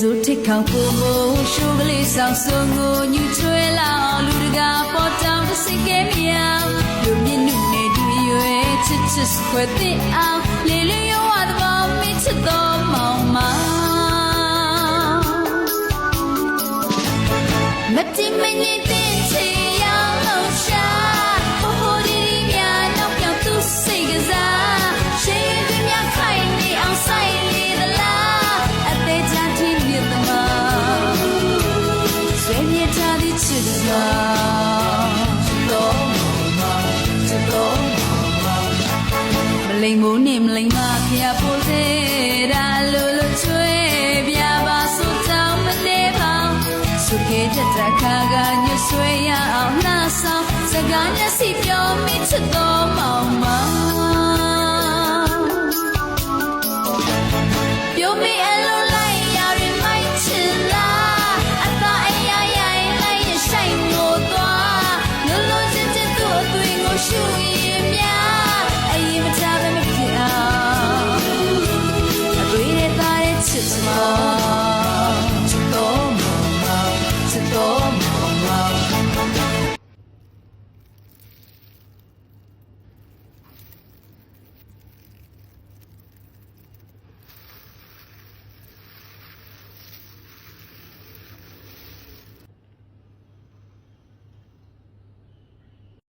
စုထိတ်ခေါင်ဖို့ရှိုးကလေးဆောင်ဆိုငိုညူချွဲလာလူတကာပေါ်တောင်တစ်စိတ်ကဲမြောင်လူမြင့်နုနဲ့ဒီရွယ်ချစ်ချစ်ခွဲတဲ့အောင်လေလေရောဝတ်ပေါ်မိချစ်တော်မောင်မမတိမင်းတဲ့ချေရောက်လို့ရှာဟိုဟိုဒီဒီများနောက်ပြောင်သူစိတ်ကစားရှေးရည်များခိုင်နေအောင်ဆိုင်လေသလားအသေးချာထင်းမြတ်သမားဆွေမြတ်တာဒီချစ်တော်မလိမ်မိုးနဲ့မလိမ်မဖျားဖို့သေးတာလို့လို့ချွေးပြပါဆိုတောင်းမနေပါสุเกจัตคากาညဆွေရအောင်နှာဆောင်စကားမျက်စိပြောမိချစ်တော်မောင်မ